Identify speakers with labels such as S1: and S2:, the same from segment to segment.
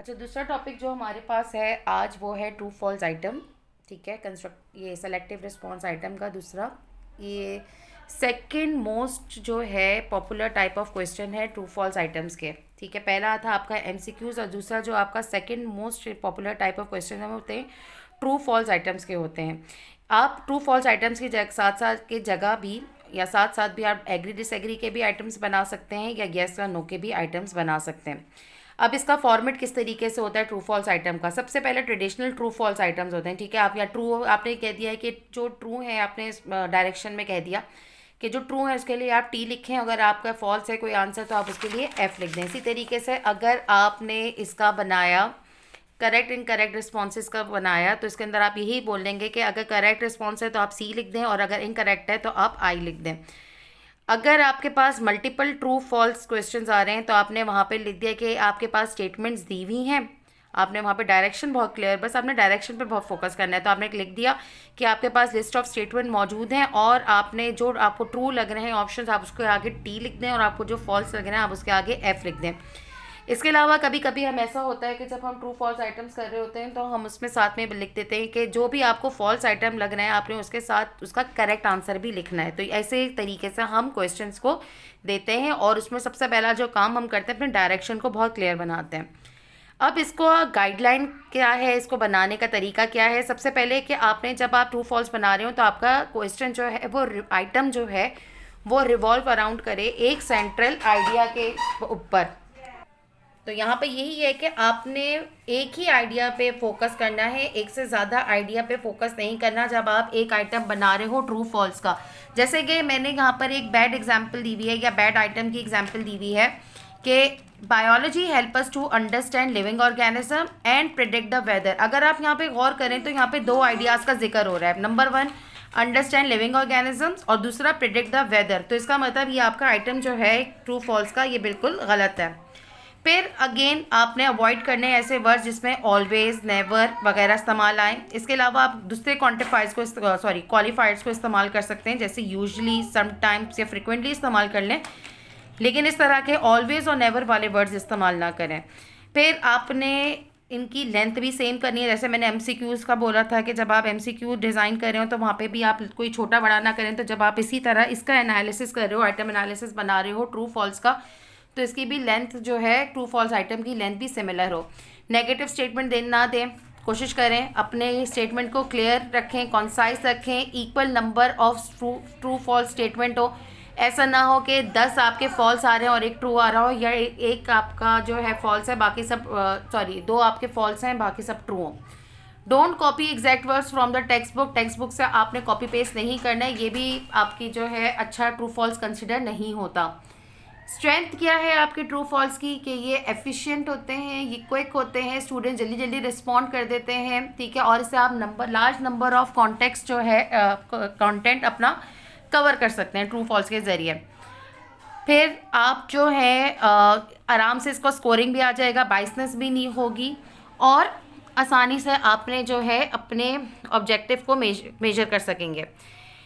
S1: अच्छा, दूसरा टॉपिक जो हमारे पास है आज वो है ट्रू फॉल्स आइटम। ठीक है, कंस्ट्रक्ट ये सेलेक्टिव रिस्पॉन्स आइटम का दूसरा, ये सेकंड मोस्ट जो है पॉपुलर टाइप ऑफ क्वेश्चन है ट्रू फॉल्स आइटम्स के। ठीक है, पहला था आपका एमसीक्यूज और दूसरा जो आपका second most popular type of question है वो होते हैं ट्रू फॉल्स आइटम्स के होते हैं। आप ट्रू फॉल्स आइटम्स की साथ साथ के जगह भी या साथ साथ भी आप एग्री डिसएग्री के भी आइटम्स बना सकते हैं या येस या नो के भी आइटम्स बना सकते हैं। अब इसका फॉर्मेट किस तरीके से होता है ट्रू फॉल्स आइटम का। सबसे पहले ट्रेडिशनल ट्रू फॉल्स आइटम्स होते हैं। ठीक है, आप या ट्रू आपने कह दिया है कि जो ट्रू है, आपने डायरेक्शन में कह दिया कि जो ट्रू है उसके लिए आप टी लिखें, अगर आपका फॉल्स है कोई आंसर तो आप उसके लिए एफ लिख दें। इसी तरीके से अगर आपने इसका बनाया करेक्ट इनकरेक्ट रिस्पॉन्सेज का बनाया तो इसके अंदर आप यही बोल देंगे कि अगर करेक्ट रिस्पॉन्स है तो आप सी लिख दें और अगर इनकरेक्ट है तो आप आई लिख दें। अगर आपके पास मल्टीपल ट्रू फॉल्स क्वेश्चंस आ रहे हैं तो आपने वहाँ पे लिख दिया कि आपके पास स्टेटमेंट्स दी हुई हैं। आपने वहाँ पे डायरेक्शन बहुत क्लियर, बस आपने डायरेक्शन पे बहुत फोकस करना है। तो आपने लिख दिया कि आपके पास लिस्ट ऑफ स्टेटमेंट मौजूद हैं और आपने जो आपको ट्रू लग रहे हैं ऑप्शंस आप उसके आगे टी लिख दें और आपको जो फॉल्स लग रहे हैं आप उसके आगे एफ लिख दें। इसके अलावा कभी कभी हम ऐसा होता है कि जब हम ट्रू फॉल्स आइटम्स कर रहे होते हैं तो हम उसमें साथ में लिख देते हैं कि जो भी आपको फॉल्स आइटम लग रहे हैं आपने उसके साथ उसका करेक्ट आंसर भी लिखना है। तो ऐसे तरीके से हम क्वेश्चंस को देते हैं और उसमें सबसे पहला जो काम हम करते हैं अपने डायरेक्शन को बहुत क्लियर बनाते हैं। अब इसको गाइडलाइन क्या है, इसको बनाने का तरीका क्या है। सबसे पहले कि आपने जब आप ट्रू फॉल्स बना रहे हो तो आपका क्वेश्चन जो है वो आइटम जो है वो रिवॉल्व अराउंड करे एक सेंट्रल आइडिया के ऊपर। तो यहाँ पे यही है कि आपने एक ही आइडिया पे फोकस करना है, एक से ज़्यादा आइडिया पे फोकस नहीं करना जब आप एक आइटम बना रहे हो ट्रू फॉल्स का। जैसे कि मैंने यहाँ पर एक बैड एग्जांपल दी हुई है या बैड आइटम की एग्जांपल दी हुई है कि biology help us to understand living organism and predict the weather. अगर आप यहाँ पे गौर करें तो यहाँ पे दो आइडियाज़ का जिक्र हो रहा है। Number one understand living organisms और दूसरा प्रिडिक्ट द वेदर। तो इसका मतलब ये आपका आइटम जो है ट्रू फॉल्स का ये बिल्कुल गलत है। फिर अगेन आपने अवॉइड करने ऐसे वर्ड जिसमें ऑलवेज नेवर वगैरह इस्तेमाल आए। इसके अलावा आप दूसरे क्वांटिफायर्स को क्वालिफायर्स को इस्तेमाल कर सकते हैं, जैसे यूजली, समटाइम्स या फ्रिक्वेंटली इस्तेमाल कर लें, लेकिन इस तरह के ऑलवेज और नेवर वाले वर्ड्स इस्तेमाल ना करें। फिर आपने इनकी लेंथ भी सेम करनी है। जैसे मैंने एमसीक्यूज़ का बोला था कि जब आप एमसीक्यू डिज़ाइन कर रहे हो तो वहाँ पे भी आप कोई छोटा बड़ा ना करें। तो जब आप इसी तरह इसका एनालिसिस कर रहे हो, आइटम एनालिसिस बना रहे हो ट्रू फॉल्स का, तो इसकी भी लेंथ जो है ट्रू फॉल्स आइटम की लेंथ भी सिमिलर हो। नेगेटिव स्टेटमेंट ना दें, कोशिश करें अपने स्टेटमेंट को क्लियर रखें, कॉन्साइज रखें, equal number of true false statement हो। ऐसा ना हो कि 10 आपके फॉल्स आ रहे हैं और एक ट्रू आ रहा हो, या एक आपका जो है फॉल्स है बाकी सब दो आपके फॉल्स हैं बाकी सब ट्रू हो। Don't copy exact words from the text book. Text book से आपने कॉपी पेस्ट नहीं करना है, ये भी आपकी जो है अच्छा ट्रू फॉल्स कंसिडर नहीं होता। स्ट्रेंथ क्या है आपके ट्रू फॉल्स की कि ये एफिशिएंट होते हैं, ये क्विक होते हैं, स्टूडेंट जल्दी जल्दी रिस्पॉन्ड कर देते हैं। ठीक है, और इससे आप लार्ज नंबर ऑफ कॉन्टेक्स्ट जो है कंटेंट अपना कवर कर सकते हैं ट्रू फॉल्स के ज़रिए। फिर आप जो है आराम से इसको स्कोरिंग भी आ जाएगा, बाइसनेस भी नहीं होगी और आसानी से आपने जो है अपने ऑब्जेक्टिव को मेजर कर सकेंगे।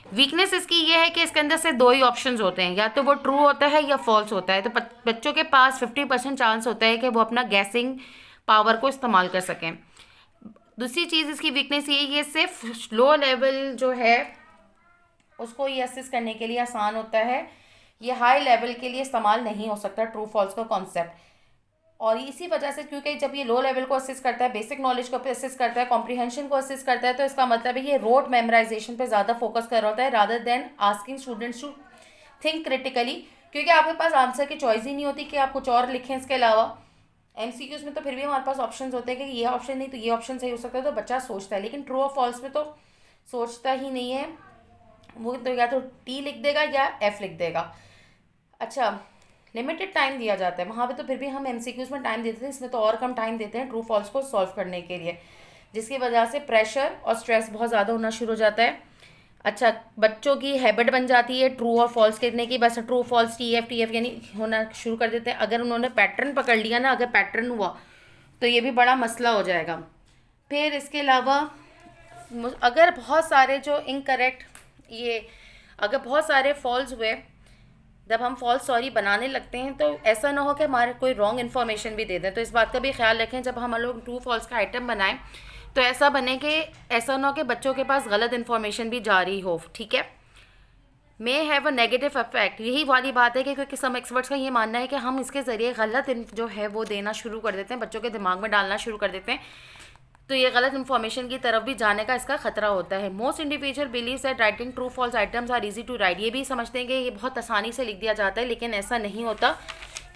S1: वीकनेस इसकी ये है कि इसके अंदर से दो ही ऑप्शंस होते हैं, या तो वो ट्रू होता है या फॉल्स होता है। तो बच्चों के पास 50% चांस होता है कि वो अपना गैसिंग पावर को इस्तेमाल कर सकें। दूसरी चीज़ इसकी वीकनेस ये सिर्फ लो लेवल जो है उसको ये असिस्ट करने के लिए आसान होता है, ये हाई लेवल के लिए इस्तेमाल नहीं हो सकता ट्रू फॉल्स का कॉन्सेप्ट। और इसी वजह से क्योंकि जब ये लो लेवल को असिस्ट करता है, बेसिक नॉलेज को असिस्ट करता है, कॉम्प्रिहेंशन को असिस्ट करता है, तो इसका मतलब है ये रोड मेमोराइजेशन पे ज़्यादा फोकस कर रहा होता है rather than asking students to think critically. क्योंकि आपके पास आंसर की चॉइस ही नहीं होती कि आप कुछ और लिखें इसके अलावा। एमसीक्यूज में तो फिर भी हमारे पास ऑप्शन होते हैं कि ये ऑप्शन नहीं तो ये ऑप्शन सही हो सकता है, तो बच्चा सोचता है। लेकिन ट्रू और फॉल्स में तो सोचता ही नहीं है, वो तो या तो टी लिख देगा या एफ लिख देगा। अच्छा, लिमिटेड टाइम दिया जाता है वहाँ पे, तो फिर भी हम एमसीक्यूज में टाइम देते थे, इसमें तो और कम टाइम देते हैं ट्रू फॉल्स को सॉल्व करने के लिए, जिसकी वजह से प्रेशर और स्ट्रेस बहुत ज़्यादा होना शुरू हो जाता है। अच्छा, बच्चों की हैबिट बन जाती है ट्रू और फॉल्स कहने की, बस ट्रू फॉल्स टी एफ यानी होना शुरू कर देते हैं। अगर उन्होंने पैटर्न पकड़ लिया ना, अगर पैटर्न हुआ तो ये भी बड़ा मसला हो जाएगा। फिर इसके अलावा अगर बहुत सारे जो इनकरेक्ट ये अगर बहुत सारे फॉल्स हुए जब हम फॉल्स स्टोरी बनाने लगते हैं तो ऐसा ना हो कि हमारे कोई रॉन्ग इन्फॉर्मेशन भी दे दें। तो इस बात का भी ख्याल रखें जब हम लोग ट्रू फॉल्स का आइटम बनाएं तो ऐसा बने कि ऐसा ना हो कि बच्चों के पास गलत इन्फॉर्मेशन भी जा रही हो, ठीक है। May have a negative effect, यही वाली बात है कि क्योंकि सम एक्सपर्ट्स का ये मानना है कि हम इसके ज़रिए गलत जो है वो देना शुरू कर देते हैं, बच्चों के दिमाग में डालना शुरू कर देते हैं, तो ये गलत इन्फॉर्मेशन की तरफ भी जाने का इसका खतरा होता है। Most individual believe that writing true false items are easy to write, ये भी समझते हैं कि ये बहुत आसानी से लिख दिया जाता है, लेकिन ऐसा नहीं होता,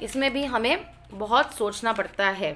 S1: इसमें भी हमें बहुत सोचना पड़ता है।